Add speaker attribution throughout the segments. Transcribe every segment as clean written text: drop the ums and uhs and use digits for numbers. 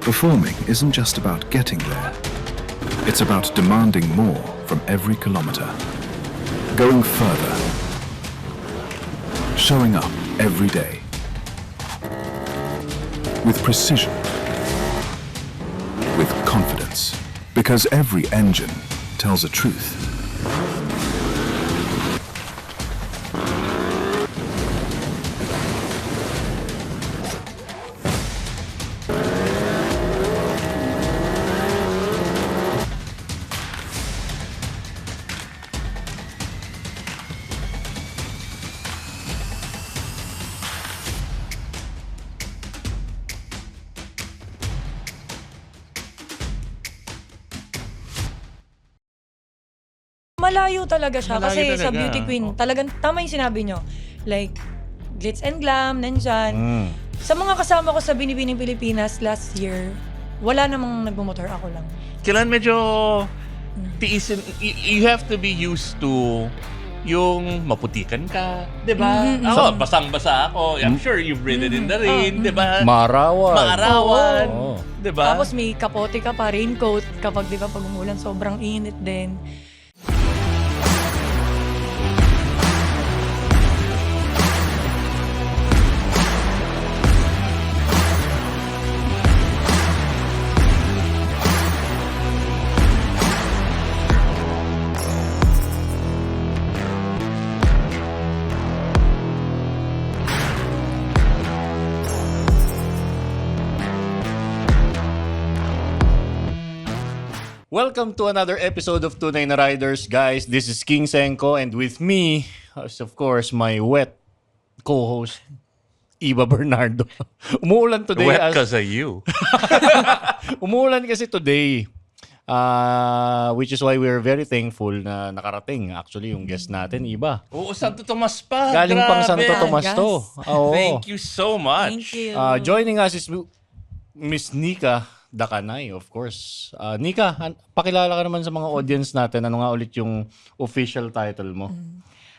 Speaker 1: Performing isn't just about getting there. It's about demanding more from every kilometer. Going further. Showing up every day. With precision. With confidence. Because every engine tells a truth.
Speaker 2: Malayo talaga siya
Speaker 3: Malayo
Speaker 2: kasi sa
Speaker 3: talaga.
Speaker 2: beauty queen, talagang tama yung sinabi nyo. Like, glitz and glam, nandyan. Sa mga kasama ko sa Binibining Pilipinas last year, wala namang nagmumotor, ako lang.
Speaker 3: Kailan medyo tiisin, you have to be used to yung maputikan ka, di ba? Ako, basang-basa ako. I'm sure you've ridden in the rain, di ba?
Speaker 4: Maarawan.
Speaker 3: Maarawan,
Speaker 4: Oo.
Speaker 3: di ba?
Speaker 2: Tapos may kapote ka pa, raincoat, kapag di ba pag umulan, sobrang init din.
Speaker 4: Welcome to another episode of Tunay na Riders, guys. This is King Senko, and with me is of course my wet co-host Iba Bernardo. Umuulan today.
Speaker 3: Wet kasi you.
Speaker 4: Umuulan kasi today. Which is why we're very thankful na nakarating actually yung guest natin, Iba.
Speaker 3: Oo, Santo Tomas pa.
Speaker 4: Galing pang
Speaker 3: Grabe.
Speaker 4: Santo Tomas to. Oo.
Speaker 3: Thank you so much.
Speaker 2: Thank you.
Speaker 4: Joining us is Miss Nika Dakanay, of course. Nika, pakilala ka naman sa mga audience natin. Ano nga ulit yung official title mo?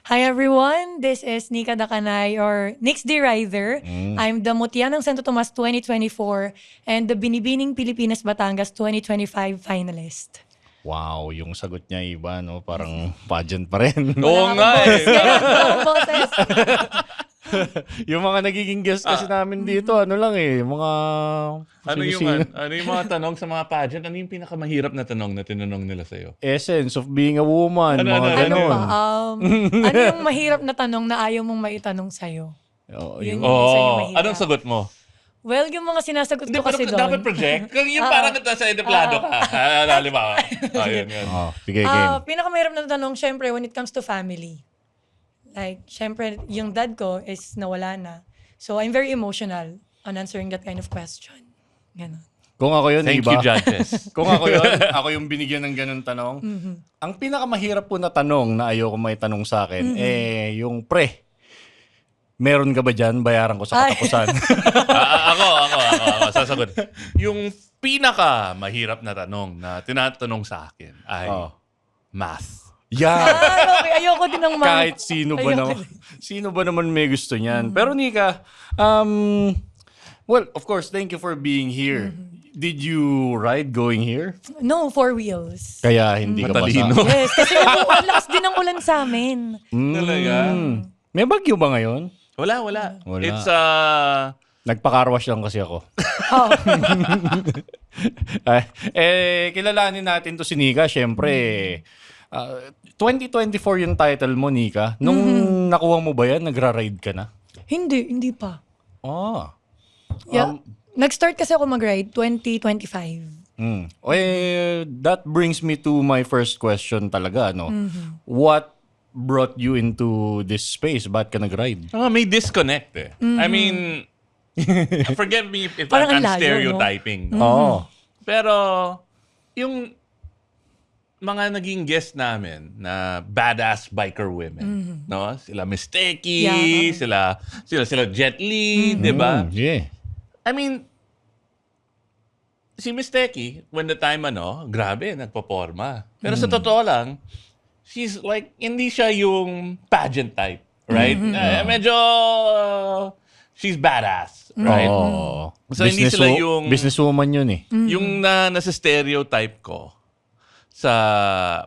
Speaker 2: Hi everyone, this is Nika Dakanay or Nix the Rider. I'm the Mutya ng Santo Tomas 2024 and the Binibining Pilipinas Batangas 2025 finalist.
Speaker 4: Wow, yung sagot niya iba, no? Parang pageant pa rin.
Speaker 3: Oo nga eh.
Speaker 2: Boses.
Speaker 4: Yung mga nagiging guest kasi namin dito, ano lang eh, mga...
Speaker 3: Ano
Speaker 4: sino-sino.
Speaker 3: yung mga tanong sa mga pageant? Ano yung pinakamahirap na tanong na tinanong nila sa'yo?
Speaker 4: Essence of being a woman,
Speaker 3: Ano,
Speaker 4: mga
Speaker 3: ano,
Speaker 2: Ano
Speaker 4: ganon.
Speaker 2: ba? Ano yung mahirap na tanong na ayaw mong maitanong sa'yo?
Speaker 4: Oo,
Speaker 2: Yun
Speaker 4: yung-
Speaker 2: yung isa yung
Speaker 3: Oo.
Speaker 2: mahirap.
Speaker 3: Anong sagot mo?
Speaker 2: Well, yung mga sinasagot
Speaker 3: Hindi,
Speaker 2: ko
Speaker 3: pero
Speaker 2: kasi doon.
Speaker 3: dapat project. Kung yung parang nasa edeplado ka. Halimbawa. Ayun, yun.
Speaker 4: Oh, sige, game.
Speaker 2: Pinakamahirap na tanong, syempre, when it comes to family. Like, syempre, yung dad ko is nawala na. So, I'm very emotional on answering that kind of question. Ganon.
Speaker 4: Kung ako yun,
Speaker 3: Thank
Speaker 4: iba.
Speaker 3: you, judges.
Speaker 4: Kung ako yun, ako yung binigyan ng ganun tanong. Ang pinakamahirap po na tanong na ayoko may tanong sa akin, yung meron ka ba dyan? Bayaran ko sa katapusan.
Speaker 3: Ako. Sasagot. Yung pinaka mahirap na tanong na tinatanong sa akin ay
Speaker 4: Oh.
Speaker 3: math.
Speaker 4: Yeah.
Speaker 2: Okay, ayoko din ng mga...
Speaker 4: Kahit sino ba naman may gusto niyan. Pero Nika, well, of course, thank you for being here. Did you ride going here?
Speaker 2: No, 4 wheels.
Speaker 4: Kaya hindi ka
Speaker 3: Matalino.
Speaker 4: basa.
Speaker 2: Yes, kasi ang lakas din ng ulan sa amin.
Speaker 3: Talaga?
Speaker 4: May bagyo ba ngayon?
Speaker 3: Wala.
Speaker 4: Wala.
Speaker 3: It's
Speaker 4: Nagpakarwash lang kasi ako.
Speaker 2: Oh.
Speaker 4: Kilalanin natin to si Nika. Siyempre, 2024 yung title mo, Nika. Nung nakuha mo ba yan, nagra-ride ka na?
Speaker 2: Hindi pa.
Speaker 4: Ah.
Speaker 2: Yeah. Nag-start kasi ako mag-ride 2025.
Speaker 4: That brings me to my first question talaga, no? What brought you into this space? Ba't ka nag-ride?
Speaker 3: may disconnect eh. I mean, forgive me if
Speaker 2: Parang
Speaker 3: I'm
Speaker 2: ang layo,
Speaker 3: stereotyping. No?
Speaker 4: Oo.
Speaker 3: Pero, yung mga naging guest namin na badass biker women, no? Sila Misteki,
Speaker 2: Yeah.
Speaker 3: sila Jet Li, di ba?
Speaker 4: Yeah.
Speaker 3: I mean, si Misteki, when the time grabe, nagpaporma. Pero sa totoo lang, she's like, hindi siya yung pageant type, right? Medyo she's badass, right?
Speaker 4: Oo.
Speaker 3: So, hindi sila yung-
Speaker 4: Businesswoman yun eh.
Speaker 3: Yung nasa stereotype ko sa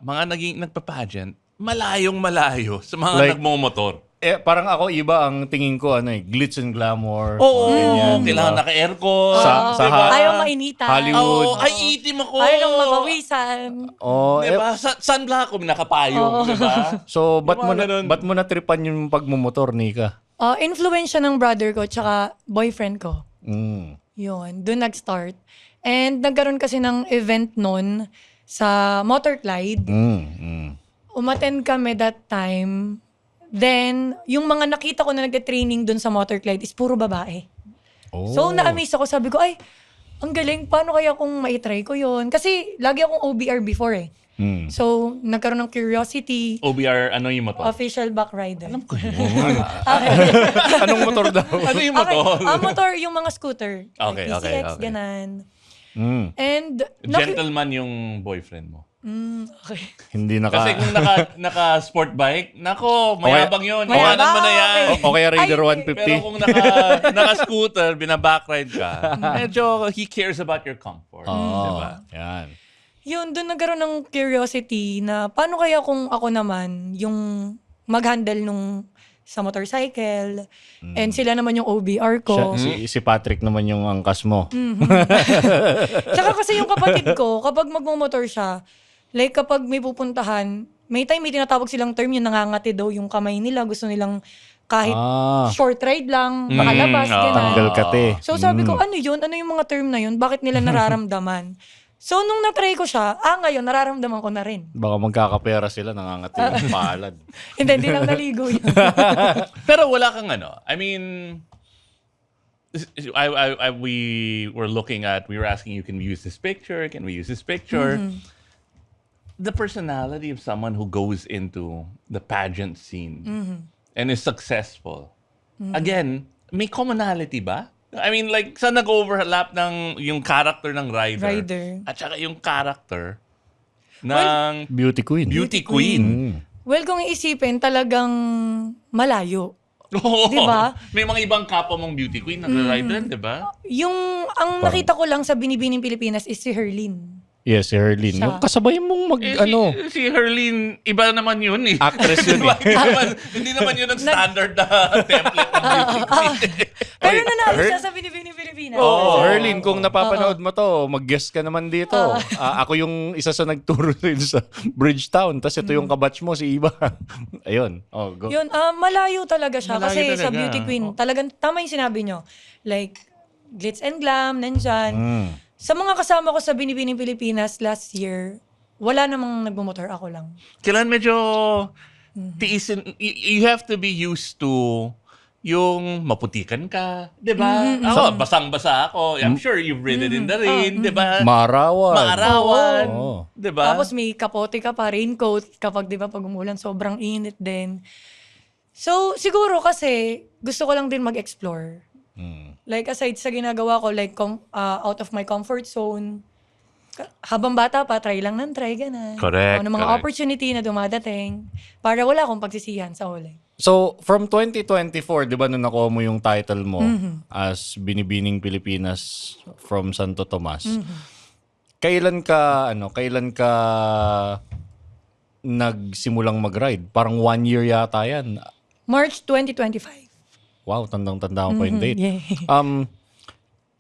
Speaker 3: mga nagpa-pageant, malayong-malayo sa mga
Speaker 4: Like-
Speaker 3: nagmomotor.
Speaker 4: Parang ako, iba ang tingin ko, glitz and glamour.
Speaker 3: Oo,
Speaker 4: ganyan,
Speaker 3: kailangan
Speaker 4: diba?
Speaker 3: naka-aircon.
Speaker 4: Sa
Speaker 2: Ayaw mainitan.
Speaker 4: Hollywood.
Speaker 3: Oo, ay, itim ako.
Speaker 2: Ayaw nang mapawisan.
Speaker 4: Oh,
Speaker 3: Diba? Sunblock ako, nakapayong, diba?
Speaker 4: so, ba't
Speaker 3: Yung mga ganun.
Speaker 4: mo natripan yung pagmumotor, Nika?
Speaker 2: Influence siya ng brother ko tsaka boyfriend ko.
Speaker 4: Mm.
Speaker 2: Yun, doon nag-start. And nagkaroon kasi ng event nun sa Motorclide. Umattend kami that time. Then, yung mga nakita ko na nag-training doon sa Motorclide is puro babae.
Speaker 4: Oh.
Speaker 2: So, na-amaze ako. Sabi ko, ay, ang galing. Paano kaya kung maitry ko yun? Kasi, lagi akong OBR before eh. So, nagkaroon ng curiosity.
Speaker 3: OBR, ano yung motor?
Speaker 2: Official back rider. Alam ko
Speaker 4: Anong motor daw?
Speaker 3: Ano yung motor?
Speaker 2: motor, yung mga scooter.
Speaker 3: Okay,
Speaker 2: like
Speaker 3: okay,
Speaker 2: PCX,
Speaker 3: okay.
Speaker 2: ganan.
Speaker 4: Mm.
Speaker 2: And,
Speaker 3: Gentleman yung boyfriend mo.
Speaker 2: okay.
Speaker 4: Hindi
Speaker 3: Kasi kung naka-sport bike, nako, mayabang yun.
Speaker 2: Mayabang,
Speaker 3: Iwanan mo na yan.
Speaker 2: okay.
Speaker 4: O kaya Raider
Speaker 2: Ay,
Speaker 4: 150.
Speaker 3: Pero kung naka-scooter, binabakride ka, medyo he cares about your comfort. Diba?
Speaker 4: Yan.
Speaker 2: Yun, doon nagkaroon ng curiosity na paano kaya kung ako naman yung mag-handle nung sa motorcycle and sila naman yung OBR ko.
Speaker 4: Si Patrick naman yung angkas mo.
Speaker 2: Tsaka kasi yung kapatid ko, kapag magmumotor siya, like kapag may pupuntahan, may time may tinatawag silang term yung nangangati daw yung kamay nila. Gusto nilang kahit short ride lang, makalabas, ganun.
Speaker 4: Tanggal kate.
Speaker 2: So sabi ko, ano yun? Ano yung mga term na yun? Bakit nila nararamdaman? So nung natry ko siya, ngayon nararamdaman ko na rin.
Speaker 4: Baka magkakapera sila, nangangati ng palad.
Speaker 2: Hindi lang naligo yun.
Speaker 3: Pero wala kang ano. I mean, we were asking you, can we use this picture? Can we use this picture? The personality of someone who goes into the pageant scene and is successful. Again, may commonality ba? I mean, like, saan nag-overlap ng yung character ng rider at saka yung character ng
Speaker 4: Beauty queen.
Speaker 3: beauty queen.
Speaker 2: Well, kung iisipin, talagang malayo.
Speaker 3: Oo.
Speaker 2: Diba?
Speaker 3: May mga ibang kapwa mong beauty queen na rider, di ba?
Speaker 2: Ang nakita ko lang sa Binibining Pilipinas is si Herlin.
Speaker 4: Yes, si Herlin.
Speaker 2: Siya.
Speaker 4: Yung kasabay mong
Speaker 3: Si Herlin, iba naman yun eh.
Speaker 4: actress yun
Speaker 3: Diba?
Speaker 4: eh.
Speaker 3: Hindi naman yun ang standard na template ng beauty queen.
Speaker 2: Pero nanalo siya sa Binibining Pilipinas.
Speaker 4: Oh, Herlin, kung napapanood mo to, mag-guest ka naman dito. Ako yung isa sa nagturo rin sa Bridgetown. Tapos ito yung kabatch mo, si Iba. Ayun. Oh, go.
Speaker 2: Yun, malayo talaga siya.
Speaker 3: Malayo
Speaker 2: Kasi
Speaker 3: talaga.
Speaker 2: sa beauty queen, talagang tama yung sinabi nyo. Like, glitz and glam, nandyan. Sa mga kasama ko sa Binibining Pilipinas last year, wala namang nagmumotor, ako lang.
Speaker 3: Kailan medyo tiisin, you have to be used to yung maputikan ka, di ba? Ako, basang-basa ako. I'm sure you've ridden in the rain, di ba?
Speaker 4: Maarawan.
Speaker 3: Maarawan,
Speaker 4: Oo.
Speaker 3: di ba?
Speaker 2: Tapos may kapote ka pa, raincoat, kapag di ba pag umulan, sobrang init din. So, siguro kasi gusto ko lang din mag-explore. Like, aside sa ginagawa ko, like, out of my comfort zone, habang bata pa, try lang ng try, ganun.
Speaker 3: Correct,
Speaker 2: Ano mga
Speaker 3: correct.
Speaker 2: opportunity na dumadating para wala akong pagsisihan sa huli.
Speaker 4: So, from 2024, di ba nung nakuha mo yung title mo as Binibining Pilipinas from Santo Tomas, kailan ka nagsimulang mag-ride? Parang 1 year yata yan.
Speaker 2: March 2025.
Speaker 4: Wow, tandang-tanda ko pa yung date.
Speaker 2: Yeah.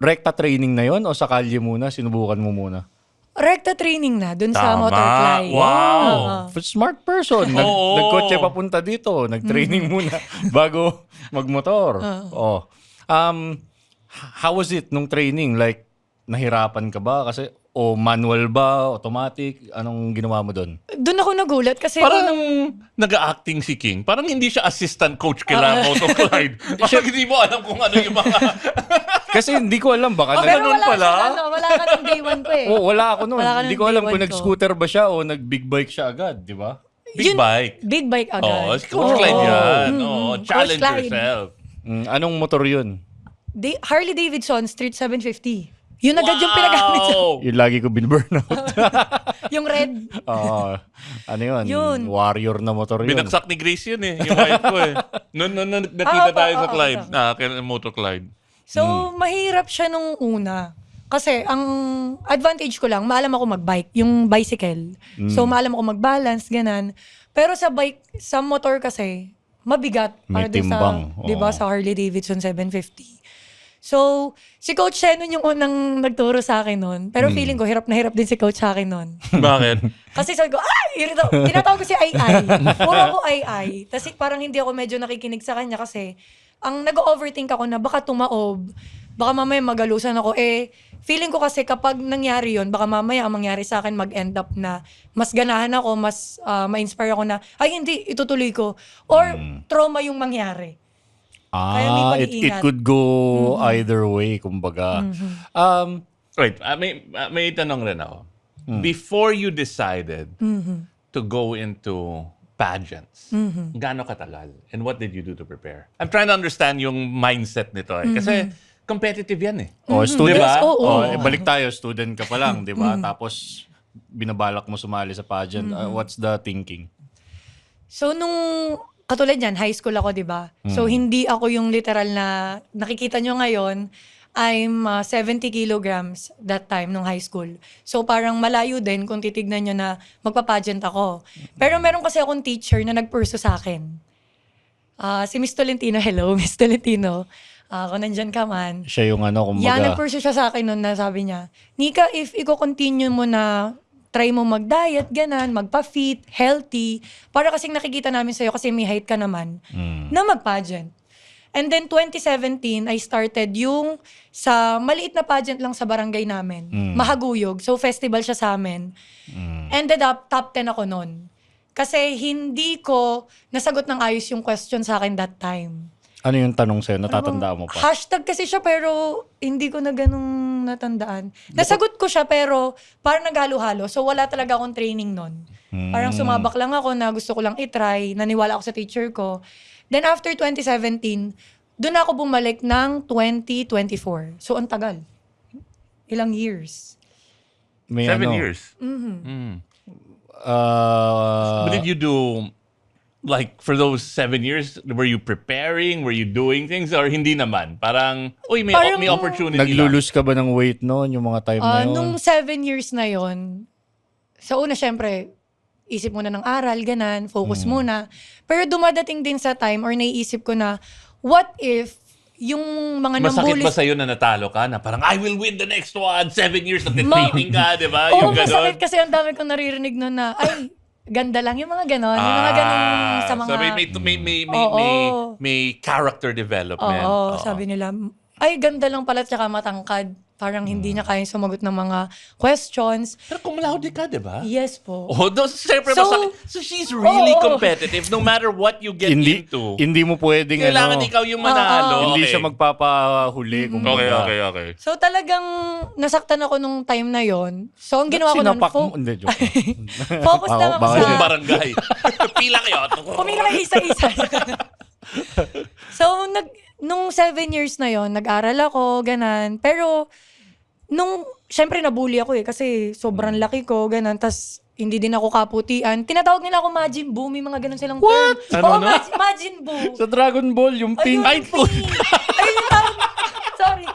Speaker 4: Rekta training na yon o sa kalye muna? Sinubukan mo muna?
Speaker 2: Rekta training na dun sa
Speaker 3: Tama.
Speaker 2: Motorclide.
Speaker 3: Wow.
Speaker 4: Smart person.
Speaker 3: Oo.
Speaker 4: Nagkotse papunta dito. Nag-training muna bago magmotor. Oh. How was it nung training? Like, nahirapan ka ba? Kasi, manual ba? Automatic? Anong ginawa mo doon?
Speaker 2: Doon ako nagulat kasi
Speaker 3: Parang nag-acting si King. Parang hindi siya assistant coach kila Motorclide. Parang hindi mo alam kung ano yung mga...
Speaker 4: Kasi hindi ko alam. Baka
Speaker 2: pero
Speaker 3: ganun
Speaker 2: wala
Speaker 3: pala?
Speaker 2: wala ka ng day one ko eh.
Speaker 4: wala ako noon.
Speaker 2: Wala ka
Speaker 4: Hindi
Speaker 2: ng
Speaker 4: ko alam
Speaker 2: day
Speaker 4: kung
Speaker 2: one ko.
Speaker 4: nag-scooter ba siya o nag-big bike siya agad. Di ba?
Speaker 3: Big bike.
Speaker 2: Big bike agad.
Speaker 3: Oo, si Coach Clyde yan. Oo, challenge
Speaker 2: Coach Clyde.
Speaker 3: yourself.
Speaker 4: Anong motor yun?
Speaker 2: Harley Davidson Street 750. Yun agad yung pinagamit sa...
Speaker 4: Yung lagi ko binburnout.
Speaker 2: Yung red.
Speaker 4: Ano yun?
Speaker 2: Yun.
Speaker 4: Warrior na motor yun.
Speaker 3: Binaksak ni Grace yun yung wife ko Noon nakita tayo sa Clyde. Motor Clyde.
Speaker 2: So, mahirap siya nung una. Kasi, ang advantage ko lang, maalam ako mag-bike, yung bicycle. So, maalam ako mag-balance, ganan. Pero sa motor kasi, mabigat.
Speaker 4: May
Speaker 2: Para dun
Speaker 4: timbang.
Speaker 2: Sa, di ba, sa Harley Davidson 750. So, si Coach Shannon yung unang nagturo sa akin nun. Pero feeling ko, hirap na hirap din si Coach sa akin nun.
Speaker 3: Bakit?
Speaker 2: Kasi sabi ko, tinatawag ko si Ai. Puro ako Ai. Kasi parang hindi ako medyo nakikinig sa kanya kasi ang nag-overthink ako na baka tumaob, baka mamaya magalusan ako. Feeling ko kasi kapag nangyari yon, baka mamaya ang mangyari sa akin mag-end up na mas ganahan ako, mas ma-inspire ako na, ay hindi, itutuloy ko. Or trauma yung mangyari. Kaya may
Speaker 4: it
Speaker 2: pag-iingat.
Speaker 4: could go either way, kumbaga.
Speaker 3: Wait, may tanong rin ako. Before you decided to go into pageants, gaano katagal? And what did you do to prepare? I'm trying to understand yung mindset nito Kasi competitive yan
Speaker 4: Student.
Speaker 3: Diba?
Speaker 4: Balik tayo, student ka pa lang, di ba? Tapos, binabalak mo sumali sa pageant. What's the thinking?
Speaker 2: So, katulad yan, high school ako, di ba? So, hindi ako yung literal na, nakikita nyo ngayon, I'm 70 kilograms that time nung high school. So, parang malayo din kung titignan nyo na magpa-pageant ako. Pero meron kasi akong teacher na nagpurso sa akin. Si Miss Tolentino, hello, Miss Tolentino. Kung nandyan ka man.
Speaker 4: Siya yung kumbaga.
Speaker 2: Yan, nagpurso siya sa akin noon na sabi niya, Nika, if i-continue mo na try mo mag-diet, ganan, magpa-fit, healthy, para kasing nakikita namin sa'yo kasi may height ka naman, na mag-pageant. And then 2017, I started yung sa maliit na pageant lang sa barangay namin. Mahaguyog. So festival siya sa amin. Ended up, top 10 ako nun. Kasi hindi ko nasagot ng ayos yung question sa akin that time.
Speaker 4: Ano yung tanong sa'yo? Natatandaan mo pa?
Speaker 2: Hashtag kasi siya pero hindi ko na ganung natandaan. Nasagot ko siya pero parang naghalo-halo. So wala talaga akong training nun. Parang sumabak lang ako na gusto ko lang itry. Naniwala ako sa teacher ko. Then after 2017, doon ako bumalik ng 2024. So ang tagal. Ilang years.
Speaker 4: May
Speaker 3: 7 years. What did you do? Like, for those 7 years, were you preparing? Were you doing things? Or hindi naman? Parang, may opportunity
Speaker 4: Naglulus ka ba ng weight noon, yung mga time na yun?
Speaker 2: Nung 7 years na yon, sa una, syempre, isip muna ng aral, ganan, focus muna. Pero dumadating din sa time or naiisip ko na, what if yung mga
Speaker 3: Masakit
Speaker 2: nambulis...
Speaker 3: ba sa'yo na natalo ka? Na parang, I will win the next one. 7 years na training ka, di ba?
Speaker 2: Oo,
Speaker 3: Yung ganon.
Speaker 2: masakit kasi ang dami kong naririnig nun na, ay, ganda lang yung mga ganon. Yung mga ganon sa mga...
Speaker 3: So may character development.
Speaker 2: Oo, sabi nila, ay, ganda lang pala tsaka matangkad. Parang hindi niya kayang sumagot ng mga questions.
Speaker 3: Pero cum laude ka, di ba?
Speaker 2: Yes po.
Speaker 3: Oh, siyempre
Speaker 2: So-
Speaker 3: masakit. So she's really competitive no matter what you get into.
Speaker 4: Hindi mo pwedeng
Speaker 3: Kailangan ikaw yung manalo.
Speaker 4: Hindi
Speaker 3: Okay.
Speaker 4: siya magpapahuli. kumbaga.
Speaker 3: Okay.
Speaker 2: So talagang nasaktan ako nung time na yon. So ang ginawa ko nun,
Speaker 4: Sinapak mo? Hindi, joke.
Speaker 2: focus lang ako
Speaker 4: Baka-
Speaker 2: sa...
Speaker 3: Yung barangay. Pila kayo.
Speaker 2: Pumila kayo isa-isa. So, nung 7 years na yon, nag-aral ako, ganan. Pero, syempre nabully ako kasi sobrang laki ko, ganan. Tas, hindi din ako kaputian. Tinatawag nila ako Majin Buu. May mga ganon silang term.
Speaker 3: Ano,
Speaker 2: Oo,
Speaker 3: no?
Speaker 2: Majin Buu.
Speaker 4: Sa Dragon Ball, yung pink.
Speaker 2: Ayun, ayun yung tawag. Sorry.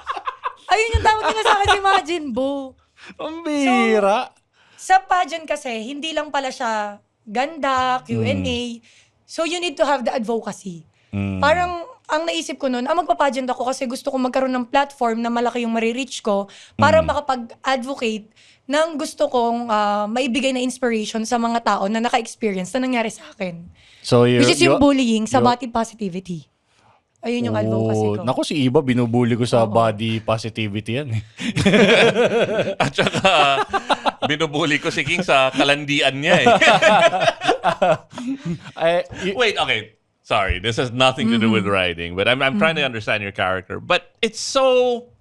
Speaker 2: Ayun yung tawag nila sa akin si Majin Buu.
Speaker 4: Ang bira.
Speaker 2: Sa pageant kasi, hindi lang pala siya ganda, Q&A. So, you need to have the advocacy. Parang, ang naisip ko noon, magpa-pageant ako kasi gusto ko magkaroon ng platform na malaki yung marireach ko para makapag-advocate ng gusto kong maibigay na inspiration sa mga tao na naka-experience na nangyari sa akin.
Speaker 4: So,
Speaker 2: Which is yung bullying sa body positivity. Ayun yung advocacy ko.
Speaker 4: Naku, si Iba, binubuli ko sa body positivity yan.
Speaker 3: At saka, binubuli ko si King sa kalandian niya Wait, okay. Sorry, this has nothing to do with writing, but I'm trying to understand your character. But it's so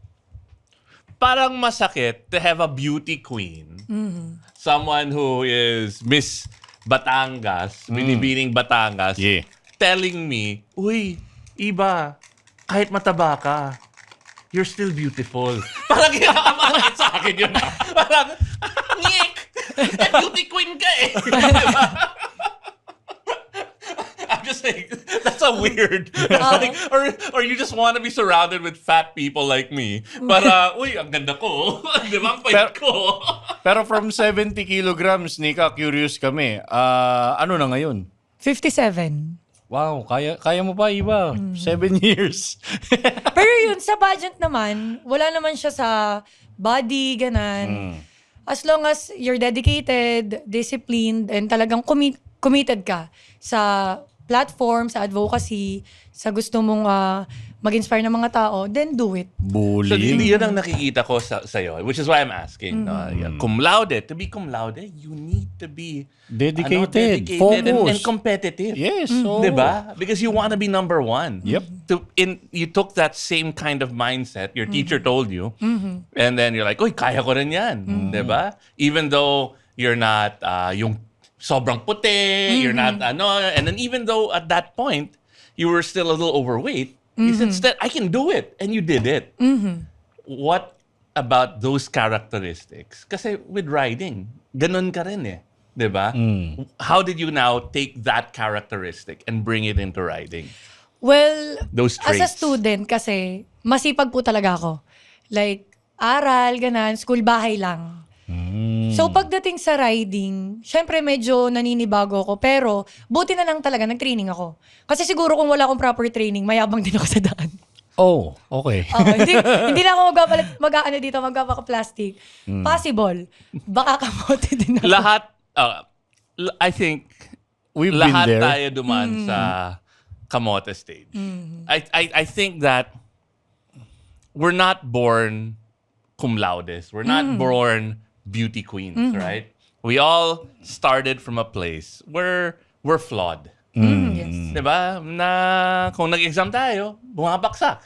Speaker 3: parang masakit to have a beauty queen, someone who is Miss Batangas, binibining Batangas,
Speaker 4: Yeah.
Speaker 3: telling me, uy, Iba, kahit mataba ka, you're still beautiful. Parang ginakamakit sa akin yun. Parang, Nick! Beauty queen ka eh. Diba? I'm just saying, that's a weird. Like, or you just want to be surrounded with fat people like me. Para, uy, ang ganda ko. Di ba? Ang payat ko.
Speaker 4: Pero from 70 kilograms, Nika, curious kami. Ano na ngayon?
Speaker 2: 57.
Speaker 4: Wow, kaya mo pa, Iba. 7 years.
Speaker 2: Pero yun, sa budget naman, wala naman siya sa body, ganan. As long as you're dedicated, disciplined, and talagang committed ka sa platform, sa advocacy, sa gusto mong mag-inspire ng mga tao, then do it.
Speaker 3: So,
Speaker 4: Bullying.
Speaker 3: yun ang nakikita ko sa'yo, which is why I'm asking. Cum laude, to be cum laude, you need to be
Speaker 4: Dedicated,
Speaker 3: and
Speaker 4: focused.
Speaker 3: competitive.
Speaker 4: Yes. oo.
Speaker 3: Diba? Because you want to be number one.
Speaker 4: Yep.
Speaker 3: You took that same kind of mindset, your teacher told you, and then you're like, uy, kaya ko rin yan. Diba? Even though you're not yung sobrang puti, you're not and then even though at that point, you were still a little overweight, you said, "Instead, I can do it." And you did it. What about those characteristics? Kasi with riding, ganun ka rin eh. Diba? How did you now take that characteristic and bring it into riding?
Speaker 2: Well,
Speaker 3: Those
Speaker 2: as a
Speaker 3: traits.
Speaker 2: student kasi, masipag po talaga ako. Like, aral, ganan, school, bahay lang. So, pagdating sa riding, syempre medyo naninibago ako. Pero, buti na lang talaga, nag-training ako. Kasi siguro kung wala akong proper training, mayabang din ako sa daan.
Speaker 4: Oh, okay.
Speaker 2: Hindi na ako magpapaka-plastic. Possible. Baka kamote din ako.
Speaker 3: Lahat, I think,
Speaker 4: We've
Speaker 3: lahat
Speaker 4: been there.
Speaker 3: tayo dumaan sa kamote stage. I think that we're not born cum laudes. We're not born beauty queens, right? We all started from a place where we're flawed.
Speaker 2: Yes.
Speaker 3: Diba? Na kung nag-exam tayo, bumabaksak.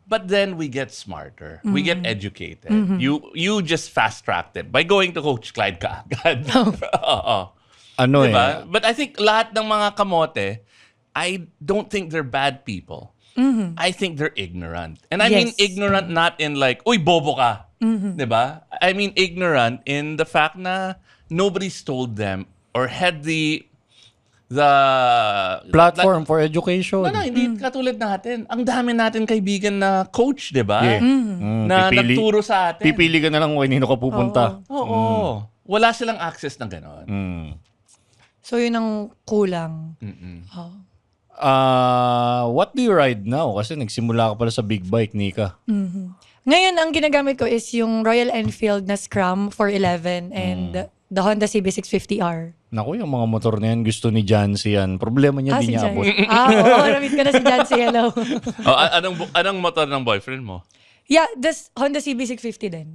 Speaker 3: But then we get smarter. We get educated. You just fast-tracked it by going to Coach Clyde ka agad. Oo.
Speaker 4: Ano
Speaker 3: Diba? But I think lahat ng mga kamote, I don't think they're bad people. I think they're ignorant. And I mean
Speaker 2: Yes.
Speaker 3: ignorant not in like, uy, bobo ka. Diba? I mean ignorant in the fact na nobody's told them or had the
Speaker 4: Platform for education.
Speaker 3: No, hindi katulad natin. Ang dami natin kaibigan na coach, diba?
Speaker 4: Yeah.
Speaker 3: Na nagturo sa atin.
Speaker 4: Pipili ka na lang kung kanino ka pupunta.
Speaker 3: Oo. Wala silang access ng ganon.
Speaker 2: So, yun ang kulang.
Speaker 4: What do you ride now? Kasi nagsimula ka pala sa big bike, Nika.
Speaker 2: Ngayon, ang ginagamit ko is yung Royal Enfield na Scrum 411 and the Honda CB650R.
Speaker 4: Naku, yung mga motor na yan, gusto ni Jancy yan. Problema niya, di
Speaker 2: Si
Speaker 4: niya
Speaker 2: Jan.
Speaker 4: abot.
Speaker 2: Oo, namit ko na si Jancy. Hello.
Speaker 3: Anong motor ng boyfriend mo?
Speaker 2: Yeah, this Honda CB650 din.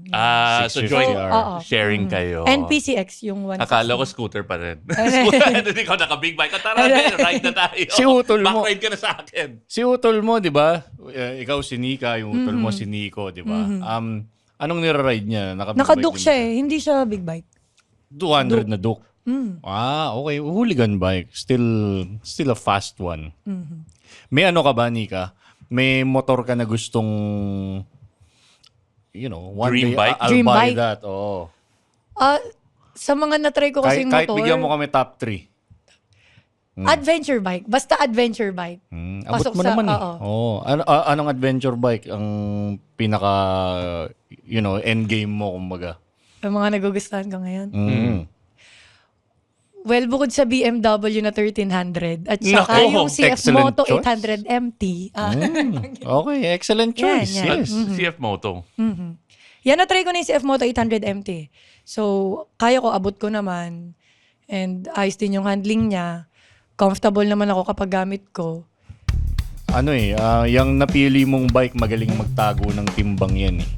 Speaker 3: So
Speaker 4: 650
Speaker 3: joint
Speaker 2: Oo.
Speaker 3: sharing kayo.
Speaker 2: And PCX, yung 160.
Speaker 3: Akala ko scooter pa rin. Hindi ko naka-big bike. Tara, ride na tayo.
Speaker 4: Si Utol mo.
Speaker 3: Backride ka na sa akin.
Speaker 4: Si Utol mo, di ba? Ikaw si Nika, yung Utol mo si Nico, di ba? Anong nira-ride niya?
Speaker 2: Naka-Duke siya eh. Hindi siya big bike.
Speaker 4: 200 na Duke. Okay. Hooligan bike. Still a fast one. May ano ka ba, Nika? May motor ka na gustong, one
Speaker 3: Dream
Speaker 4: day,
Speaker 3: bike?
Speaker 4: I'll
Speaker 2: Dream
Speaker 4: buy
Speaker 2: bike?
Speaker 4: that. Oo.
Speaker 2: Sa mga na-try ko kasing
Speaker 4: Kahit
Speaker 2: motor,
Speaker 4: bigyan mo kami top 3.
Speaker 2: adventure bike. Basta adventure bike.
Speaker 4: Abot
Speaker 2: Pasok
Speaker 4: mo
Speaker 2: sa-
Speaker 4: naman eh.
Speaker 2: oo.
Speaker 4: Oo. Anong adventure bike ang pinaka, end game mo, kumbaga?
Speaker 2: Yung mga nagugustuhan ko ngayon. Well, bukod sa BMW na 1300 at saka
Speaker 3: Nako,
Speaker 2: yung CF
Speaker 4: excellent
Speaker 2: Moto
Speaker 4: choice.
Speaker 2: 800 MT.
Speaker 4: Okay, excellent choice.
Speaker 2: Yan.
Speaker 4: Yes.
Speaker 3: CF Moto.
Speaker 2: Yan, na-try ko na yung CF Moto 800 MT. So, kaya ko, abot ko naman. And ayos din yung handling niya. Comfortable naman ako kapag gamit ko.
Speaker 4: Yung napili mong bike, magaling magtago ng timbang yan eh.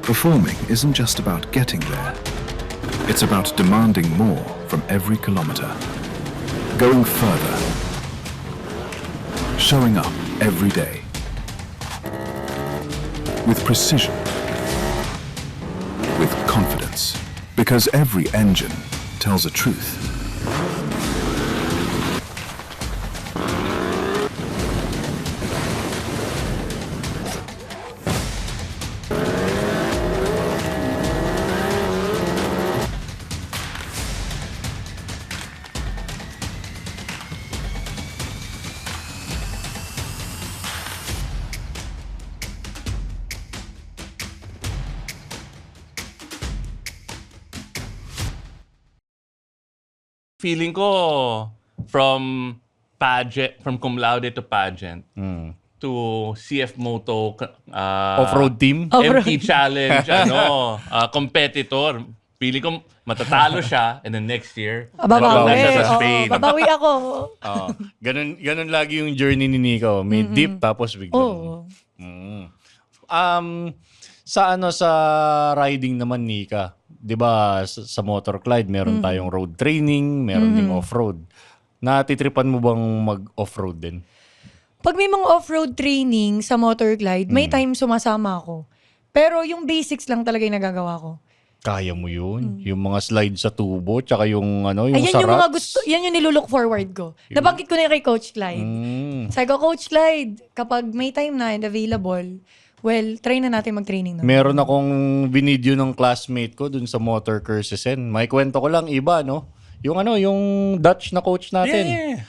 Speaker 1: Performing isn't just about getting there. It's about demanding more from every kilometer. Going further. Showing up every day. With precision. With confidence. Because every engine tells a truth.
Speaker 3: feeling ko from cum laude to pageant to CF Moto
Speaker 4: Off-road team?
Speaker 3: MT Challenge competitor. Feeling ko matatalo siya and then next year
Speaker 2: Babawi.
Speaker 3: siya sa Spain.
Speaker 2: Babawi ako.
Speaker 4: Ganun lagi yung journey ni Nico. May dip tapos biglang.
Speaker 2: Oo.
Speaker 4: Sa riding naman, Nika, 'di ba sa Motor Clyde meron tayong road training, meron ding off-road. Natitripan mo bang mag-off-road din?
Speaker 2: Pag may mga off-road training sa Motor Glide, may time sumasama ako. Pero yung basics lang talaga yung nagagawa ko.
Speaker 4: Kaya mo yun. Yung mga slide sa tubo, tsaka yung yung
Speaker 2: Ayan
Speaker 4: sa
Speaker 2: yung mga
Speaker 4: ruts.
Speaker 2: yan yung nilulook forward ko. Nabanggit ko na yun kay Coach Clyde. Sabi ko, Coach Clyde, kapag may time na and available, well, try na natin mag-training na.
Speaker 4: Meron akong binidyo ng classmate ko dun sa Motor Cursusen. May kwento ko lang iba, no? Yung Dutch na coach natin.
Speaker 3: Yeah.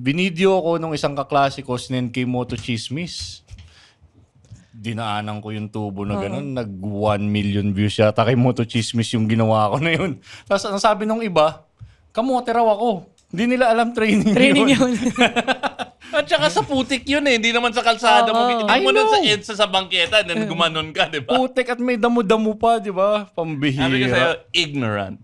Speaker 4: Binidyo ko nung isang kaklase ko, sinend kay Moto Chismis. Dinaanan ko yung tubo na gano'n. Nag 1 million views yata kay Moto Chismis yung ginawa ko na yun. Tapos ang sabi nung iba, kamote raw ako. Hindi nila alam training yun.
Speaker 3: At saka sa putik yun eh. Hindi naman sa kalsada mo. Hindi
Speaker 4: I
Speaker 3: mo na
Speaker 4: know.
Speaker 3: sa EDSA sa bangketa then gumanon ka, di ba?
Speaker 4: Putek at may damo-damo pa, di ba? Pambihira.
Speaker 3: Sabi ko sa'yo, ignorant.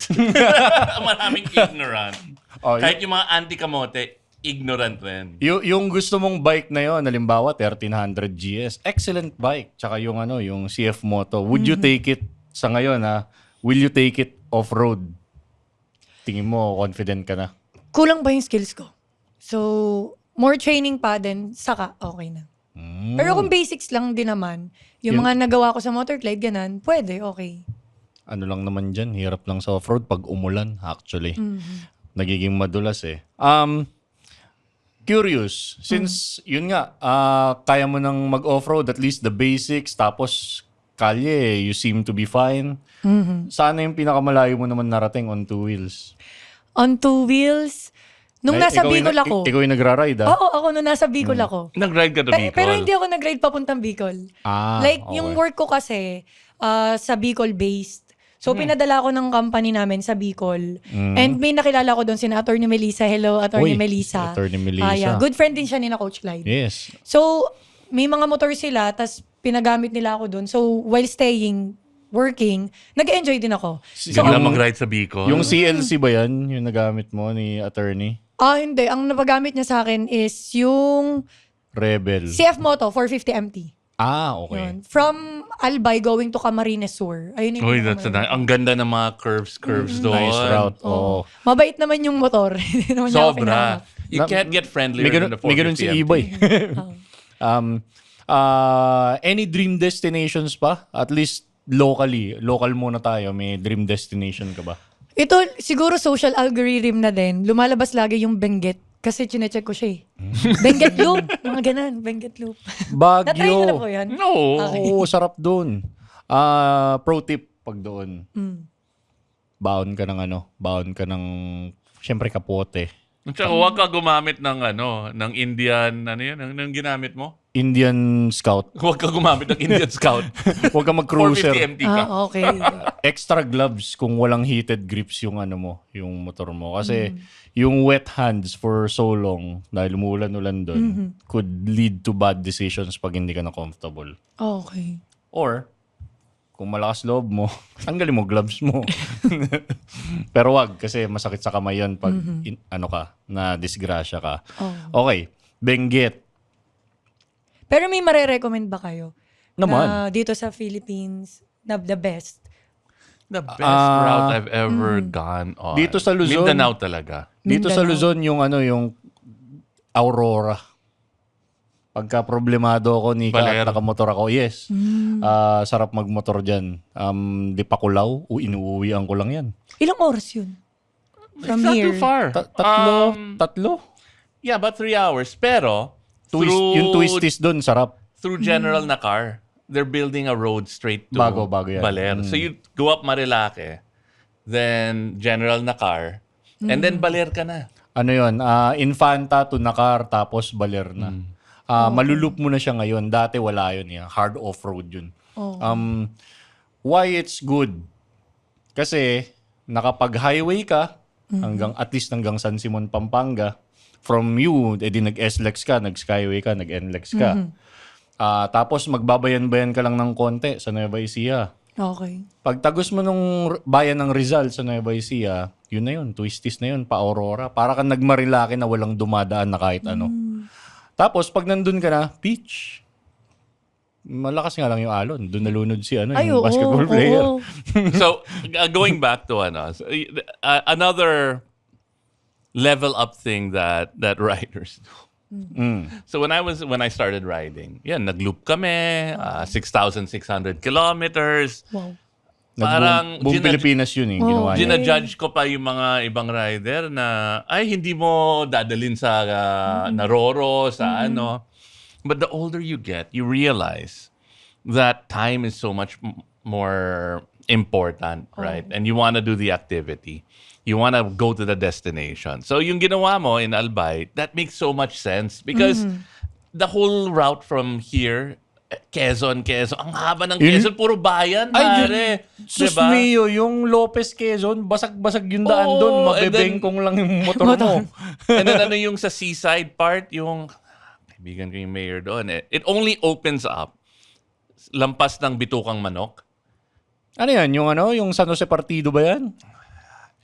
Speaker 3: Maraming ignorant. Kahit yung mga anti-kamote, ignorant rin.
Speaker 4: Yung gusto mong bike na yon, halimbawa 1300 GS, excellent bike. Tsaka yung yung CF Moto, would you take it sa ngayon Will you take it off-road? Tingin mo confident ka na?
Speaker 2: Kulang pa yung skills ko. So, more training pa din, saka okay na. Pero kung basics lang din naman, yung mga nagawa ko sa Motor Glide, ganan, pwede, okay.
Speaker 4: Ano lang naman dyan, hirap lang sa off-road pag umulan actually. Nagiging madulas eh. Curious, since yun nga, kaya mo nang mag-off-road, at least the basics, tapos kalye, you seem to be fine. Sana yung pinakamalayo mo naman narating on 2 wheels?
Speaker 2: On 2 wheels, nung nasa Bicol ako.
Speaker 4: Ikaw yung nagra-ride
Speaker 2: Oo, ako nung nasa Bicol ako.
Speaker 3: Nag-ride ka to Bicol.
Speaker 2: Pero hindi ako nag-ride papuntang Bicol. Like,
Speaker 4: okay.
Speaker 2: yung work ko kasi, sa Bicol-based. So, pinadala ko ng company namin sa Bicol. And may nakilala ko doon, sina Attorney Melissa. Hello, Attorney
Speaker 4: Uy,
Speaker 2: Melissa.
Speaker 4: Attorney Melissa.
Speaker 2: Yeah. Good friend din siya ni na Coach Clyde.
Speaker 4: Yes.
Speaker 2: So, may mga motor sila, tas pinagamit nila ako doon. So, while staying, working, nag-enjoy din ako.
Speaker 3: Bigla mag-ride sa Bicol.
Speaker 4: Yung CLC ba yan, yung nagamit mo ni attorney?
Speaker 2: Hindi. Ang napagamit niya sa akin is yung
Speaker 4: Rebel.
Speaker 2: CF Moto 450 MT.
Speaker 4: Okay.
Speaker 2: Yun. From Albay going to Camarines Sur. Ayun yung
Speaker 3: Uy, that's ang ganda ng mga curves doon.
Speaker 4: Nice route. Oh.
Speaker 2: Mabait naman yung motor. Hindi naman niya ako
Speaker 3: Sobra.
Speaker 2: pinahamak.
Speaker 3: You can't get friendlier than the 450
Speaker 4: May ganun si
Speaker 3: MT.
Speaker 4: Ibay. Any dream destinations pa? At least locally. Local muna tayo. May dream destination ka ba?
Speaker 2: Ito, siguro social algorithm na din. Lumalabas lagi yung Benguet. Kasi chinecheck ko siya eh. Benguet Loop. Mga ganun, Benguet Loop. Natry ko na po
Speaker 4: Baguio.
Speaker 2: yan.
Speaker 3: No.
Speaker 4: Oo, sarap doon. Pro tip pag doon. Baon ka ng syempre kapote.
Speaker 3: At saka huwag ka gumamit ng Indian, ng ginamit mo?
Speaker 4: Indian Scout.
Speaker 3: Huwag ka gumamit ng Indian Scout.
Speaker 4: Huwag ka mag-cruiser.
Speaker 3: 450 MT ka.
Speaker 2: Okay.
Speaker 4: Extra gloves kung walang heated grips yung yung motor mo. Kasi yung wet hands for so long, dahil umuulan-ulan doon, could lead to bad decisions pag hindi ka na comfortable.
Speaker 2: Okay.
Speaker 4: Or, kung malakas loob mo, tanggalin mo gloves mo. Pero wag, kasi masakit sa kamay yan pag na disgrasya ka. Okay, Benguet.
Speaker 2: Pero may marerecommend ba kayo?
Speaker 4: Naman.
Speaker 2: Na dito sa Philippines, na the best?
Speaker 3: The best route I've ever gone on.
Speaker 4: Dito sa Luzon.
Speaker 3: Mindanao talaga.
Speaker 4: Dito sa
Speaker 2: Mindanao.
Speaker 4: Luzon, yung Aurora. Pagka problemado ako, Nika,
Speaker 3: Baler.
Speaker 4: at nakamotor ako, yes. Sarap magmotor dyan. Di pa kulaw, inuuwian ko lang yan.
Speaker 2: Ilang oras yun? From
Speaker 3: It's not
Speaker 2: here?
Speaker 3: too far.
Speaker 4: Tatlo?
Speaker 3: Yeah, about 3 hours. Pero,
Speaker 4: Yung twisties doon, sarap.
Speaker 3: through General na car, they're building a road straight to
Speaker 4: Bago yan.
Speaker 3: Baler. So you go up Marilake, then General na car, and then Baler ka na.
Speaker 4: Ano yun? Infanta to Nakar, tapos Baler na. Malulup mo na siya ngayon. Dati wala yun. Hard off-road yun. Why it's good? Kasi nakapag-highway ka, hanggang at least hanggang San Simon, Pampanga. From you, edi nag-SLEX ka, nag-Skyway ka, nag-NLEX ka. Tapos magbabayan-bayan ka lang ng konti sa Nueva Ecija.
Speaker 2: Okay.
Speaker 4: Pag tagos mo nung bayan ng Rizal sa Nueva Ecija, yun na yun, twisties na yun, pa Aurora. Para kang nagmarilaki na walang dumadaan na kahit ano. Tapos pag nandun ka na, beach. Malakas nga lang yung alon. Doon nalunod si yung basketball player.
Speaker 3: So, going back to another level up thing that riders do. So when I started riding, nag-loop kami, 6,600 kilometers.
Speaker 2: Wow.
Speaker 3: Parang
Speaker 4: Buong Pilipinas yun ginawa niya.
Speaker 3: Gina-judge ko pa yung mga ibang rider na hindi mo dadalin sa Naroro, sa ano. But the older you get, you realize that time is so much more important, right? And you want to do the activity. You want to go to the destination. So yung ginawa mo in Albay, that makes so much sense because the whole route from here, Quezon, ang haba ng Quezon, puro bayan, pare.
Speaker 4: Sus
Speaker 3: Diba?
Speaker 4: mio, yung Lopez Quezon, basag-basag yung daan doon. Mabebengkong lang yung motor mo.
Speaker 3: And then ano yung sa seaside part, yung kaibigan ko yung mayor doon. It only opens up lampas ng Bitukang Manok.
Speaker 4: Ano yan? Yung San Jose Partido ba yan?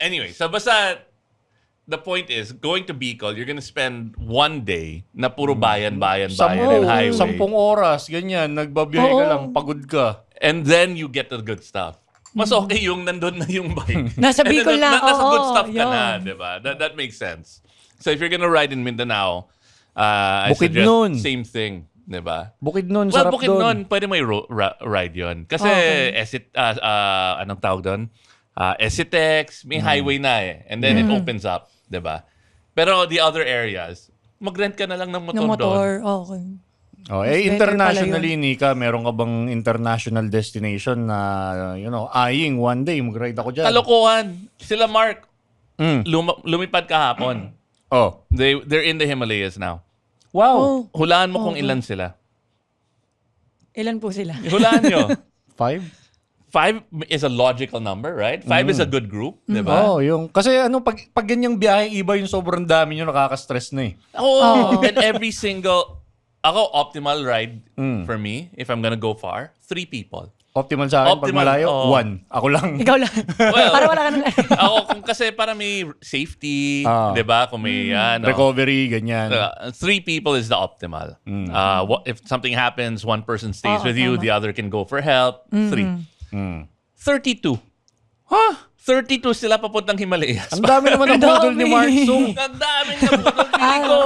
Speaker 3: Anyway, so basta the point is, going to Bicol, you're gonna spend one day na puro bayan and highway.
Speaker 4: 10 oras, ganyan. Nagbabiyahe ka lang, pagod ka.
Speaker 3: And then you get the good stuff. Mas okay yung nandun na yung bike.
Speaker 2: Nasa Bicol na.
Speaker 3: Nasa good stuff ka
Speaker 2: yun.
Speaker 3: na, di ba? That makes sense. So if you're gonna ride in Mindanao, I suggest
Speaker 4: Bukidnon.
Speaker 3: same thing, di ba?
Speaker 4: Bukidnon,
Speaker 3: Well,
Speaker 4: sarap
Speaker 3: Bukidnon,
Speaker 4: doon.
Speaker 3: pwede may ride yun. Kasi, anong tawag doon? Esitex, may highway na And then it opens up, di ba? Pero the other areas, mag-rent ka na lang ng motor,
Speaker 2: Ng motor,
Speaker 3: doon.
Speaker 2: okay.
Speaker 4: Oh,
Speaker 2: Mas better
Speaker 4: internationally,
Speaker 2: pala
Speaker 4: Nika, meron ka bang international destination na, eyeing one day, mag-ride ako dyan?
Speaker 3: Kalokohan. Sila Mark, lumipad kahapon.
Speaker 4: Oh.
Speaker 3: They're in the Himalayas now.
Speaker 4: Wow.
Speaker 3: Hulaan mo kung ilan sila.
Speaker 2: Ilan po sila?
Speaker 3: Hulaan nyo.
Speaker 4: 5?
Speaker 3: 5 is a logical number, right? 5 is a good group, di ba?
Speaker 4: Oh, kasi pag ganyang biyahe, iba yung sobrang dami nyo, nakaka-stress na
Speaker 3: And every single, optimal ride for me, if I'm gonna go far, 3 people.
Speaker 4: Optimal sa akin, pag
Speaker 3: Optimal,
Speaker 4: malayo,
Speaker 3: oo.
Speaker 4: 1. Ako lang.
Speaker 2: Ikaw lang.
Speaker 3: Well,
Speaker 2: Para wala ka nang...
Speaker 3: kasi para may safety, di ba? Kung may,
Speaker 4: Recovery, ganyan.
Speaker 3: 3 people is the optimal. If something happens, one person stays with you, the other can go for help. 3. 32.
Speaker 4: Huh?
Speaker 3: 32 sila papuntang Himalayas.
Speaker 4: Ang dami naman ng budol ni Mark Sung.
Speaker 3: Ang daming nabudol. Pili ko,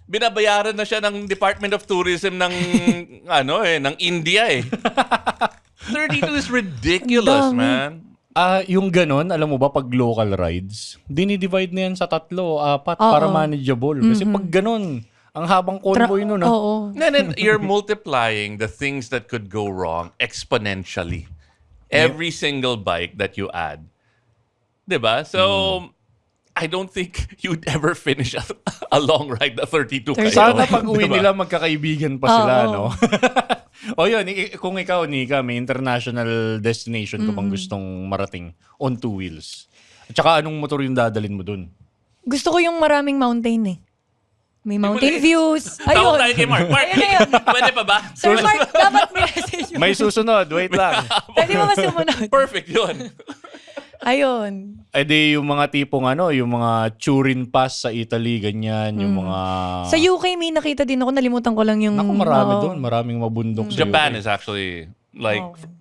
Speaker 3: binabayaran na siya ng Department of Tourism ng, ng India 32 is ridiculous, man.
Speaker 4: Yung ganon, alam mo ba, pag local rides, dinidivide na yan sa 3 o 4 para manageable. Kasi pag ganon, ang habang convoy nun.
Speaker 2: Oo.
Speaker 3: Then you're multiplying the things that could go wrong exponentially. Every single bike that you add. Diba? So, I don't think you'd ever finish a long ride na 32 kayo.
Speaker 4: Sana pag uwi
Speaker 3: Diba?
Speaker 4: nila, magkakaibigan pa sila, no? O yun, kung ikaw, Nika, may international destination ka bang gustong marating on 2 wheels? At saka anong motor yung dadalin mo dun?
Speaker 2: Gusto ko yung maraming mountain May mountain views.
Speaker 3: Tawag
Speaker 2: Ayun.
Speaker 3: tayo kay Mark. Mark,
Speaker 2: Ayun na yun.
Speaker 3: pwede pa ba?
Speaker 2: Sir Mark, dapat message mo.
Speaker 4: May susunod, wait lang.
Speaker 2: Pwede mo ba sumunod?
Speaker 3: Perfect yun.
Speaker 2: Ayun.
Speaker 4: Di yung mga tipong yung mga Turin Pass sa Italy, ganyan, yung mga...
Speaker 2: Sa UK may nakita din ako, nalimutan ko lang yung...
Speaker 4: Naku, marami doon, maraming mabundok sa
Speaker 3: Japan
Speaker 4: UK.
Speaker 3: is actually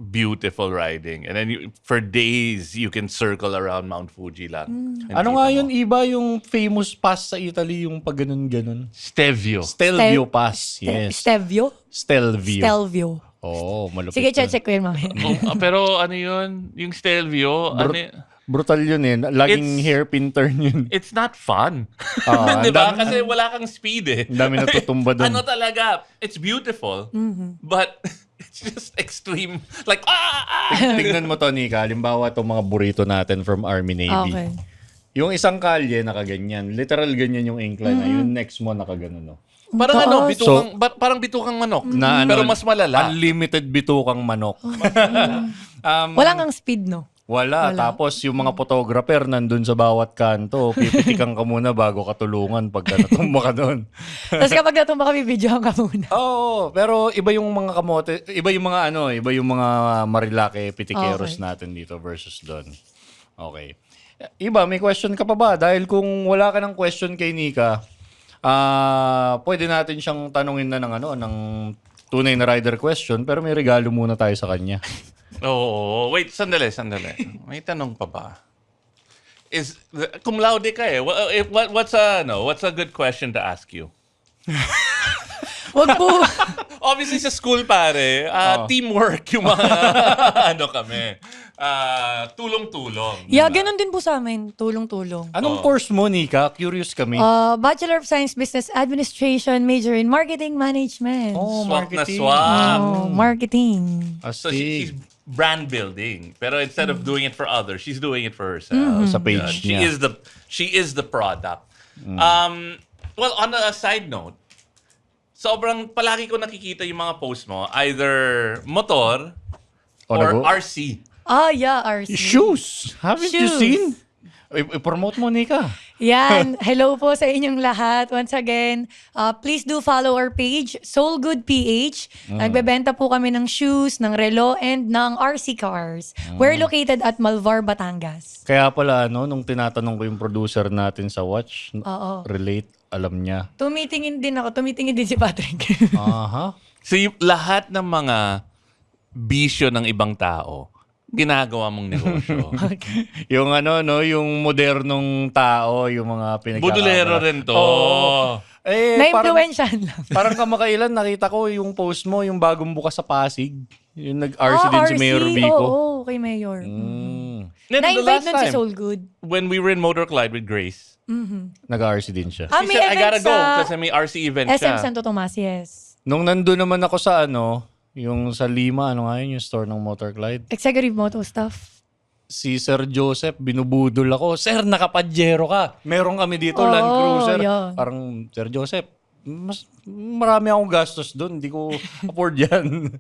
Speaker 3: beautiful riding. And then for days, you can circle around Mount Fuji lang. And
Speaker 4: Ano
Speaker 3: kita
Speaker 4: nga
Speaker 3: mo.
Speaker 4: yun, iba yung famous pass sa Italy, yung pag ganun-ganun.
Speaker 3: Stelvio.
Speaker 4: Stelvio Pass, yes.
Speaker 2: Stelvio?
Speaker 4: Stelvio.
Speaker 2: Stelvio.
Speaker 4: Oo, malupit.
Speaker 2: Sige,
Speaker 4: yun.
Speaker 2: check ko yun mamaya.
Speaker 3: Pero ano yun? Yung Stelvio,
Speaker 4: Brutal yun Laging hairpin turn yun.
Speaker 3: it's not fun.
Speaker 4: Ang
Speaker 3: Diba?
Speaker 4: dami-
Speaker 3: Kasi wala kang speed
Speaker 4: Ang dami natutumba doon.
Speaker 3: Ano talaga? It's beautiful. But it's just extreme. Like,
Speaker 4: Tingnan mo to, Nika. Halimbawa itong mga burrito natin from Army Navy.
Speaker 2: Okay.
Speaker 4: Yung isang kalye, nakaganyan. Literal ganyan yung incline. Yung next mo, nakaganon. No?
Speaker 3: Parang
Speaker 2: Taas.
Speaker 3: parang bitukang manok.
Speaker 4: Na,
Speaker 3: Pero mas malala.
Speaker 4: Unlimited bitukang manok.
Speaker 2: Wala ngang speed, no?
Speaker 4: Wala. Tapos yung mga photographer nandun sa bawat kanto. Pipitikan ka muna bago ka tulungan pagka natumba ka doon.
Speaker 2: Tapos kapag natumba kami, videohan ka muna.
Speaker 4: Oo, pero iba yung mga kamote, iba yung mga iba yung mga Marilake pitikeros
Speaker 2: Okay.
Speaker 4: natin dito versus doon. Okay. Iba, may question ka pa ba? Dahil kung wala ka ng question kay Nika, pwede natin siyang tanungin na ng tunay na rider question, pero may regalo muna tayo sa kanya.
Speaker 3: Oo. Wait, sandali. May tanong pa ba? Cum laude ka eh. What's a good question to ask you?
Speaker 2: Wag po.
Speaker 3: Obviously sa school pare, teamwork yung mga kami. Tulong-tulong.
Speaker 2: Yeah, ganun din po sa amin. Tulong-tulong.
Speaker 4: Anong course mo, Nika? Curious kami.
Speaker 2: Bachelor of Science Business Administration, major in Marketing Management.
Speaker 3: Swak na
Speaker 4: marketing.
Speaker 3: swak.
Speaker 2: Marketing.
Speaker 3: So she's brand building, pero instead of doing it for others, she's doing it for herself.
Speaker 4: Sa page
Speaker 3: She
Speaker 4: niya.
Speaker 3: is the product. Well, on a side note, sobrang palagi ko nakikita yung mga post mo, either motor or RC.
Speaker 2: Yeah, RC.
Speaker 4: Shoes! Haven't you
Speaker 2: Shoes.
Speaker 4: seen? I-promote mo, Nika.
Speaker 2: Yan. Hello po sa inyong lahat. Once again, please do follow our page, Soul Good PH. Nagbebenta po kami ng shoes, ng relo, and ng RC cars. We're located at Malvar, Batangas.
Speaker 4: Kaya pala, nung tinatanong ko yung producer natin sa watch, relate, alam niya.
Speaker 2: Tumitingin din ako. Tumitingin din si Patrick.
Speaker 4: Aha.
Speaker 3: So lahat ng mga bisyo ng ibang tao, ginagawa mong negosyo.
Speaker 4: Yung yung modernong tao, yung mga pinagkakabala.
Speaker 3: Budulero rin to.
Speaker 4: Oo.
Speaker 2: Na-influensyahan lang.
Speaker 4: Parang kamakailan, nakita ko yung post mo, yung bagong bukas sa Pasig. Yung nag-RC din si Mayor Vico.
Speaker 2: Oo, kay Mayor.
Speaker 3: Then the
Speaker 2: Na-invite
Speaker 3: last
Speaker 2: nun si
Speaker 3: time,
Speaker 2: Soul Good.
Speaker 3: when we were in Motor Collide with Grace,
Speaker 4: Nag-RC din siya.
Speaker 3: she
Speaker 2: May
Speaker 3: said, I gotta
Speaker 2: event
Speaker 3: go
Speaker 2: sa
Speaker 3: kasi may RC event
Speaker 2: SM
Speaker 3: siya.
Speaker 2: Santo Tomas, yes.
Speaker 4: Nung nandun naman ako sa yung sa Lima, yung store ng Motor Clyde.
Speaker 2: Executive Moto Staff.
Speaker 4: Si Sir Joseph, binubudol ako. Sir, nakapadyero ka. Meron kami dito, Land Cruiser.
Speaker 2: yeah.
Speaker 4: Parang, Sir Joseph, marami akong gastos doon. Hindi ko afford yan.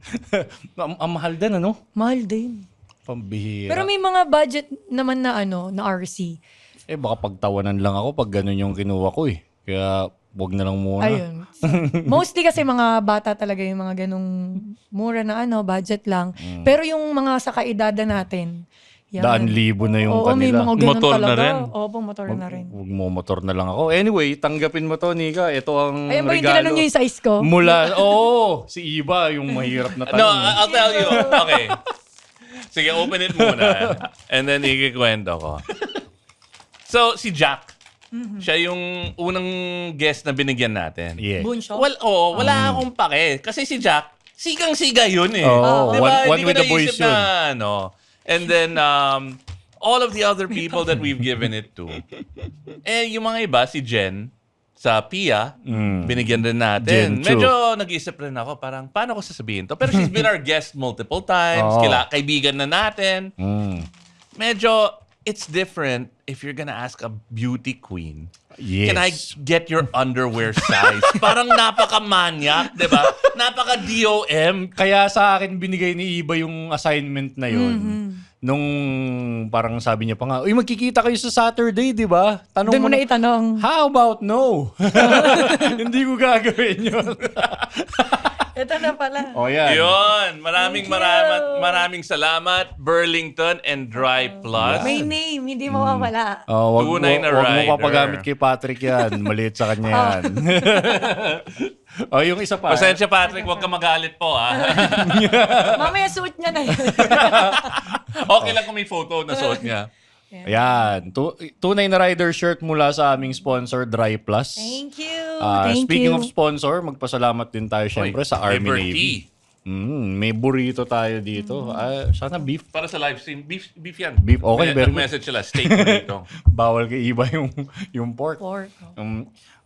Speaker 4: Ang mahal din,
Speaker 2: Mahal din.
Speaker 4: Pambihira.
Speaker 2: Pero may mga budget naman na na RC.
Speaker 4: Baka pagtawanan lang ako pag ganun yung kinuha ko eh. Kaya, wag na lang muna.
Speaker 2: Ayun. Mostly kasi mga bata talaga yung mga ganung mura na budget lang. Pero yung mga sa kaedada natin, yan.
Speaker 4: 100,000 na yung
Speaker 2: Oo, may
Speaker 4: kanila.
Speaker 2: mga ganun
Speaker 3: Motor na
Speaker 2: talaga.
Speaker 3: rin.
Speaker 2: Opo, motor na rin.
Speaker 4: Huwag mo motor na lang ako. Anyway, tanggapin mo to, Nika. Ito ang
Speaker 2: Ayun ba yung
Speaker 4: regalo.
Speaker 2: tinanong nyo yung size ko?
Speaker 4: Si Iba, yung mahirap na tanong.
Speaker 3: No, I'll tell you. Okay. Sige, open it muna. And then ikikwento ko. So, si Jack. Siya yung unang guest na binigyan natin.
Speaker 4: Yeah.
Speaker 2: Bunso?
Speaker 3: Wala akong pake. Kasi si Jack, sigang-siga yun eh.
Speaker 4: Oo,
Speaker 3: Diba?
Speaker 4: one
Speaker 3: Hindi ko
Speaker 4: with the boys
Speaker 3: naisip na, And then, all of the other people that we've given it to. Yung mga iba, si Jen, sa PIA, binigyan din natin.
Speaker 4: Jen Chu.
Speaker 3: Medyo nag-isip rin ako, parang, paano ko sasabihin to? Pero she's been our guest multiple times. Kaibigan na natin. Medyo, it's different if you're gonna ask a beauty queen.
Speaker 4: Yes.
Speaker 3: Can I get your underwear size? Parang napaka-manyak, di ba? Napaka-DOM.
Speaker 4: Kaya sa akin binigay ni Iba yung assignment na yun. Nung parang sabi niya pa nga, uy, magkikita kayo sa Saturday, di ba? Tanong
Speaker 2: Doon mo na itanong.
Speaker 4: How about no? Hindi ko gagawin yun.
Speaker 2: Ito na pala.
Speaker 4: Yan.
Speaker 3: Yun. Maraming salamat, Burlington and Dry Plus.
Speaker 2: May name, hindi mawawala.
Speaker 4: Wag
Speaker 3: Tunay na
Speaker 4: mo
Speaker 3: rider.
Speaker 4: papagamit kay Patrick yan. Maliit sa kanya yan. Yung isa pa.
Speaker 3: Pasensya, Patrick, huwag ka magalit po, ha?
Speaker 2: Mamaya suit niya na yun.
Speaker 3: Okay lang kung may photo na suot niya.
Speaker 4: Ayan. Tunay na rider shirt mula sa aming sponsor, Dry Plus.
Speaker 2: Thank you.
Speaker 4: Speaking of sponsor, magpasalamat din tayo syempre sa Army Navy. May burrito tayo dito. Sana beef.
Speaker 3: Para sa live stream, beef yan.
Speaker 4: Beef, okay, very good.
Speaker 3: Nag-message sila, steak burrito.
Speaker 4: Bawal kay Iba yung pork.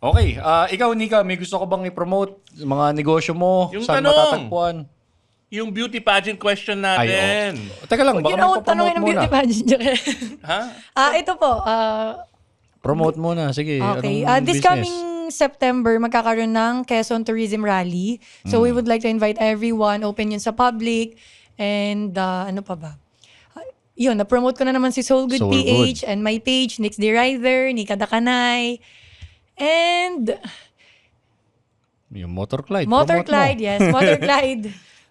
Speaker 4: Okay. Ikaw, Nika, may gusto ko bang i-promote mga negosyo mo?
Speaker 3: Yung
Speaker 4: Saan
Speaker 3: tanong.
Speaker 4: matatagpuan?
Speaker 3: Yung beauty pageant question natin.
Speaker 4: Teka lang, baka
Speaker 2: Yun ako
Speaker 4: magpapromote
Speaker 2: tanongin ng
Speaker 4: muna.
Speaker 2: beauty pageant.
Speaker 3: Ha?
Speaker 2: Ito po.
Speaker 4: Promote muna. Sige.
Speaker 2: Okay.
Speaker 4: Anong
Speaker 2: This
Speaker 4: business?
Speaker 2: coming September, magkakaroon ng Quezon Tourism Rally. So we would like to invite everyone, open yun sa public. And ano pa ba? yun, na-promote ko na naman si Soul Good
Speaker 4: Soul
Speaker 2: PH
Speaker 4: Good.
Speaker 2: and my page, Nix the Rider, Nika Dakanay. And
Speaker 4: Yung Motor Clyde.
Speaker 2: Motor
Speaker 4: promote mo.
Speaker 2: Clyde, yes. Motor Clyde.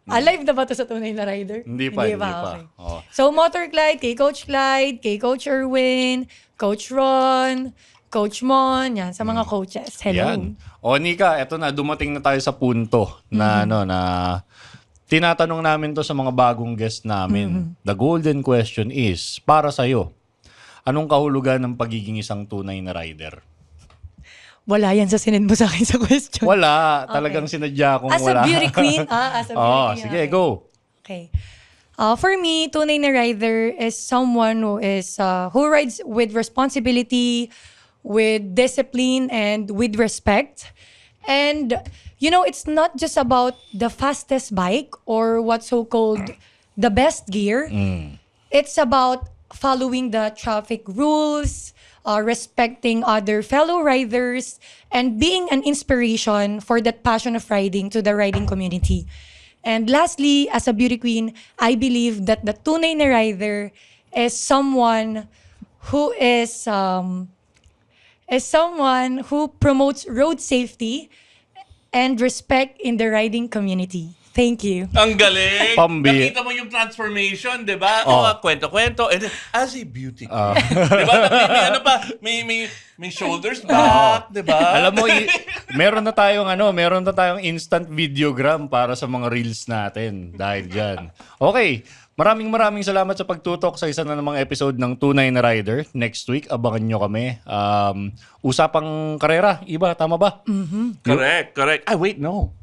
Speaker 2: Alive na ba to sa Tunay na Rider?
Speaker 4: Hindi pa.
Speaker 2: Okay.
Speaker 4: Oh.
Speaker 2: So, Motor Clyde, kay Coach Clyde, kay Coach Erwin, Coach Ron, Coach Mon, yan, sa mga coaches. Hello.
Speaker 4: Yan. O Nika, eto na, dumating na tayo sa punto na na tinatanong namin to sa mga bagong guest namin. The golden question is, para sa'yo, anong kahulugan ng pagiging isang tunay na rider?
Speaker 2: Wala yan sa sinend mo sa akin sa question.
Speaker 4: Wala. Talagang sinadya kong
Speaker 2: As
Speaker 4: wala.
Speaker 2: a beauty queen? As a beauty
Speaker 4: Oh,
Speaker 2: queen.
Speaker 4: sige,
Speaker 2: okay.
Speaker 4: go.
Speaker 2: Okay. For me, tunay na rider is someone who rides with responsibility, with discipline, and with respect. And, it's not just about the fastest bike or what's so-called the best gear. It's about following the traffic rules, respecting other fellow riders, and being an inspiration for that passion of riding to the riding community. And lastly, as a beauty queen, I believe that the tunay na rider is someone who someone who promotes road safety and respect in the riding community. Thank you.
Speaker 3: Ang galing!
Speaker 4: Pambi.
Speaker 3: Nakita mo yung transformation, di ba?
Speaker 4: Oh.
Speaker 3: Kwento-kwento. And then, as a beauty queen. Di ba? May ano pa? May shoulders back, di ba?
Speaker 4: Alam mo, meron na tayong instant videogram para sa mga reels natin dahil dyan. Okay, maraming salamat sa pagtutok sa isa na namang episode ng Tunay na Rider. Next week, abangan nyo kami. Usapang karera, iba, tama ba?
Speaker 3: Correct. Wait, no.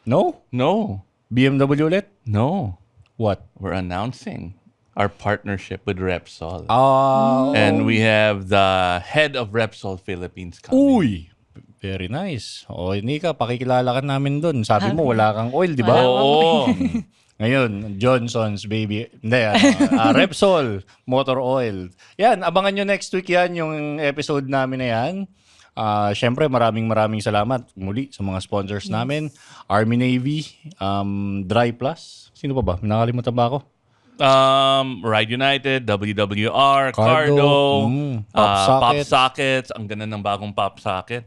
Speaker 4: No?
Speaker 3: No.
Speaker 4: BMW ulit?
Speaker 3: No.
Speaker 4: What?
Speaker 3: We're announcing our partnership with Repsol.
Speaker 4: Ah,
Speaker 3: And we have the head of Repsol Philippines coming.
Speaker 4: uy! Very nice. O, Nika, pakikilala ka namin dun. Sabi mo, wala kang oil, di ba?
Speaker 3: Oo.
Speaker 4: Ngayon, Johnson's baby. Hindi, Repsol Motor Oil. Yan, abangan nyo next week yan, yung episode namin na yan. Siyempre, maraming salamat muli sa mga sponsors namin. Army Navy, Dry Plus. Sino pa ba? Nakalimutan ba ako?
Speaker 3: Ride United, WWR, Cardo, Pop Sockets. Ang ganda ng bagong Pop Socket.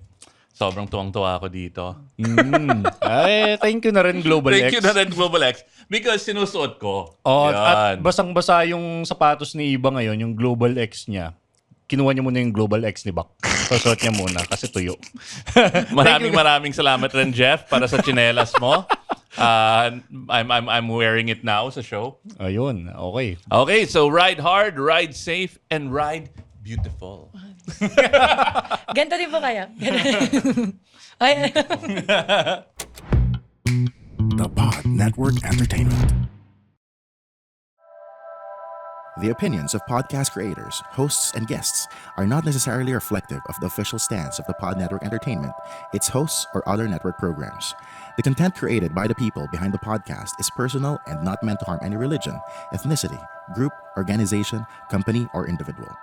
Speaker 3: Sobrang tuwang-tuwa ako dito.
Speaker 4: Thank you na rin, Global X.
Speaker 3: Thank you na rin, Global X. Because sinusuot ko.
Speaker 4: Oh,
Speaker 3: Yan.
Speaker 4: at basang-basa yung sapatos ni Iba ngayon, yung Global X niya. Kinuha niya muna yung Global X ni Bak. Susuot niya muna kasi tuyo.
Speaker 3: Maraming salamat rin, Jeff, para sa tsinelas mo. I'm wearing it now sa show.
Speaker 4: Ayun, okay.
Speaker 3: Okay, so ride hard, ride safe, and ride beautiful.
Speaker 2: Ganito din po kaya. Ay,
Speaker 5: The Pod Network Entertainment. The opinions of podcast creators, hosts, and guests are not necessarily reflective of the official stance of the Pod Network Entertainment, its hosts, or other network programs. The content created by the people behind the podcast is personal and not meant to harm any religion, ethnicity, group, organization, company, or individual.